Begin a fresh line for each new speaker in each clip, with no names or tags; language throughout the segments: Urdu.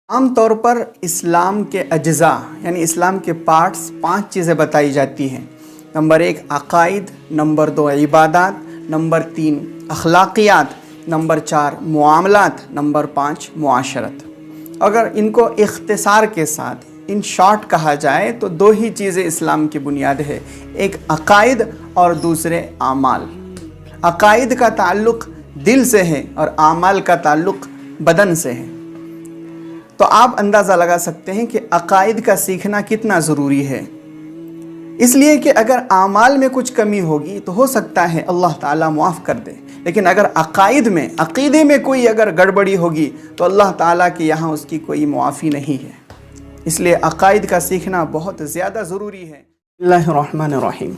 عام طور پر اسلام کے اجزاء یعنی اسلام کے پارٹس 5 چیزیں بتائی جاتی ہیں۔ نمبر 1 عقائد، نمبر 2 عبادات، نمبر 3 اخلاقیات، نمبر 4 معاملات، نمبر 5 معاشرت۔ اگر ان کو اختصار کے ساتھ ان شارٹ کہا جائے تو 2 ہی چیزیں اسلام کی بنیاد ہے، ایک عقائد اور دوسرے اعمال۔ عقائد کا تعلق دل سے ہے اور اعمال کا تعلق بدن سے ہے۔ تو آپ اندازہ لگا سکتے ہیں کہ عقائد کا سیکھنا کتنا ضروری ہے، اس لیے کہ اگر اعمال میں کچھ کمی ہوگی تو ہو سکتا ہے اللہ تعالیٰ معاف کر دے، لیکن اگر عقیدے میں کوئی اگر گڑبڑی ہوگی تو اللہ تعالیٰ کے یہاں اس کی کوئی معافی نہیں ہے۔ اس لیے عقائد کا سیکھنا بہت زیادہ ضروری ہے۔ بسم اللہ الرحمن الرحیم۔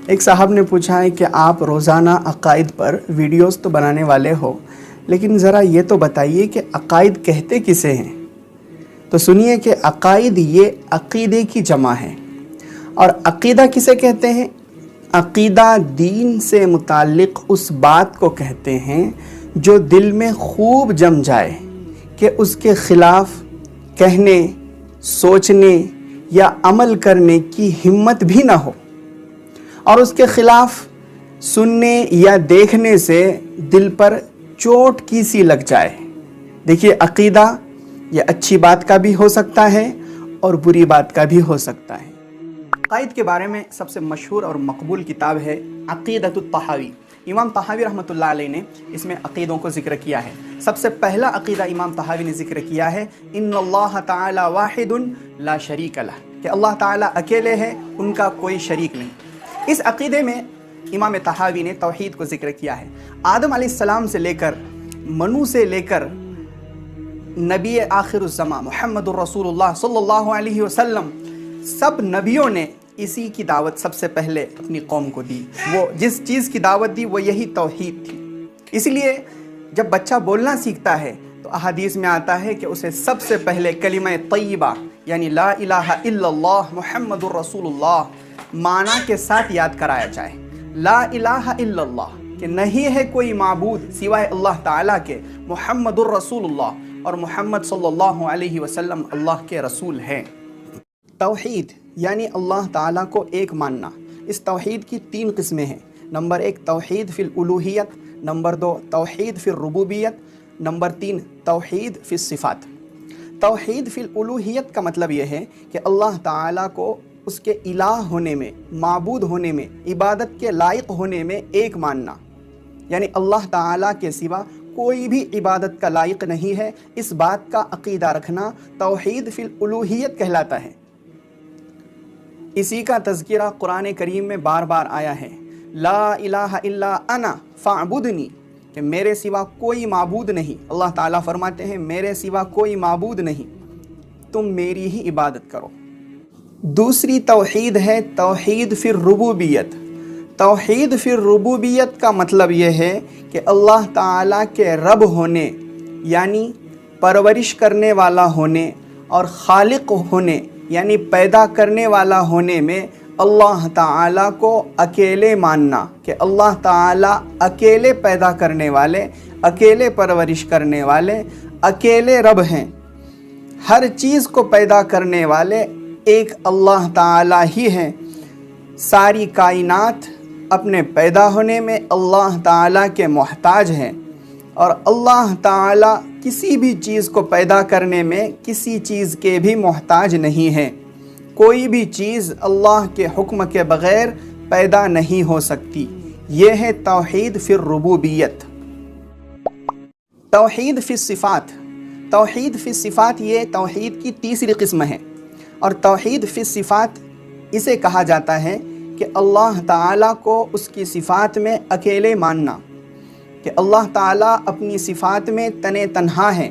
ایک صاحب نے پوچھا ہے کہ آپ روزانہ عقائد پر ویڈیوز تو بنانے والے ہو، لیکن ذرا یہ تو بتائیے کہ عقائد کہتے کسے ہیں؟ تو سنیے کہ عقائد یہ عقیدے کی جمع ہے۔ اور عقیدہ کسے کہتے ہیں؟ عقیدہ دین سے متعلق اس بات کو کہتے ہیں جو دل میں خوب جم جائے کہ اس کے خلاف کہنے، سوچنے یا عمل کرنے کی ہمت بھی نہ ہو، اور اس کے خلاف سننے یا دیکھنے سے دل پر چوٹ کی سی لگ جائے۔ دیکھیے، عقیدہ یہ اچھی بات کا بھی ہو سکتا ہے اور بری بات کا بھی ہو سکتا ہے۔ عقائد کے بارے میں سب سے مشہور اور مقبول کتاب ہے عقیدۃ الطحاوی۔ امام طحاوی رحمۃ اللہ علیہ نے اس میں عقیدوں کو ذکر کیا ہے۔ سب سے پہلا عقیدہ امام طحاوی نے ذکر کیا ہے ان اللہ تعالی واحد لا شریک لہ، کہ اللہ تعالیٰ اکیلے ہے، ان کا کوئی شریک نہیں۔ اس عقیدے میں امام طحاوی نے توحید کو ذکر کیا ہے۔ آدم علیہ السلام سے لے کر منو سے لے کر نبی آخر الزمان محمد الرسول اللہ صلی اللہ علیہ وسلم، سب نبیوں نے اسی کی دعوت سب سے پہلے اپنی قوم کو دی۔ وہ جس چیز کی دعوت دی وہ یہی توحید تھی۔ اس لیے جب بچہ بولنا سیکھتا ہے تو احادیث میں آتا ہے کہ اسے سب سے پہلے کلمہ طیبہ یعنی لا الہ الا اللہ محمد الرسول اللہ معنی کے ساتھ یاد کرایا جائے۔ لا الہ الا اللہ، کہ نہیں ہے کوئی معبود سوائے اللہ تعالیٰ کے، محمد الرسول اللہ، اور محمد صلی اللہ علیہ وسلم اللہ کے رسول ہیں۔ توحید یعنی اللہ تعالیٰ کو ایک ماننا۔ اس توحید کی 3 قسمیں ہیں۔ نمبر 1 توحید فی الالوہیت، نمبر 2 توحید فی الربوبیت، نمبر 3 توحید فی الصفات۔ توحید فی الالوہیت کا مطلب یہ ہے کہ اللہ تعالیٰ کو اس کے الہ ہونے میں، معبود ہونے میں، عبادت کے لائق ہونے میں ایک ماننا، یعنی اللہ تعالیٰ کے سوا کوئی بھی عبادت کا لائق نہیں ہے، اس بات کا عقیدہ رکھنا توحید فی الالوہیت کہلاتا ہے۔ اسی کا تذکرہ قرآن کریم میں بار بار آیا ہے، لا الہ الا انا فاعبدنی، کہ میرے سوا کوئی معبود نہیں۔ اللہ تعالیٰ فرماتے ہیں میرے سوا کوئی معبود نہیں، تم میری ہی عبادت کرو۔ دوسری توحید ہے توحید فی الربوبیت۔ توحید فی الربوبیت کا مطلب یہ ہے کہ اللہ تعالیٰ کے رب ہونے یعنی پرورش کرنے والا ہونے اور خالق ہونے یعنی پیدا کرنے والا ہونے میں اللہ تعالیٰ کو اکیلے ماننا، کہ اللہ تعالیٰ اکیلے پیدا کرنے والے، اکیلے پرورش کرنے والے، اکیلے رب ہیں۔ ہر چیز کو پیدا کرنے والے ایک اللہ تعالیٰ ہی ہیں۔ ساری کائنات اپنے پیدا ہونے میں اللہ تعالیٰ کے محتاج ہیں، اور اللہ تعالیٰ کسی بھی چیز کو پیدا کرنے میں کسی چیز کے بھی محتاج نہیں ہیں۔ کوئی بھی چیز اللہ کے حکم کے بغیر پیدا نہیں ہو سکتی۔ یہ ہے توحید فی الربوبیت۔ توحید فی الصفات۔ توحید فی الصفات یہ توحید کی تیسری قسم ہے، اور توحید فی الصفات اسے کہا جاتا ہے کہ اللہ تعالیٰ کو اس کی صفات میں اکیلے ماننا، کہ اللہ تعالیٰ اپنی صفات میں تنہا ہیں،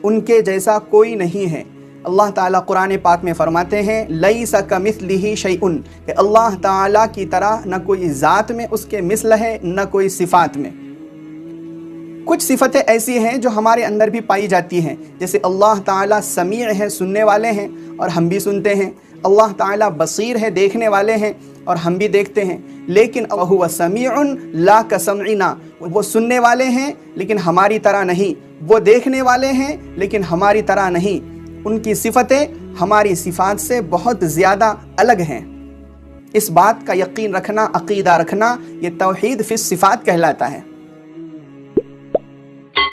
ان کے جیسا کوئی نہیں ہے۔ اللہ تعالیٰ قرآن پاک میں فرماتے ہیں لیس کمثلہ شیء، کہ اللہ تعالیٰ کی طرح نہ کوئی ذات میں اس کے مثل ہے، نہ کوئی صفات میں۔ کچھ صفتیں ایسی ہیں جو ہمارے اندر بھی پائی جاتی ہیں، جیسے اللہ تعالیٰ سمیع ہے، سننے والے ہیں اور ہم بھی سنتے ہیں۔ اللہ تعالیٰ بصیر ہے، دیکھنے والے ہیں اور ہم بھی دیکھتے ہیں۔ لیکن وَهُوَ سَمِيعٌ لَا كَسَمْعِنَا، وہ سننے والے ہیں لیکن ہماری طرح نہیں، وہ دیکھنے والے ہیں لیکن ہماری طرح نہیں۔ ان کی صفتیں ہماری صفات سے بہت زیادہ الگ ہیں۔ اس بات کا یقین رکھنا، عقیدہ رکھنا، یہ توحید فی الصفات کہلاتا ہے۔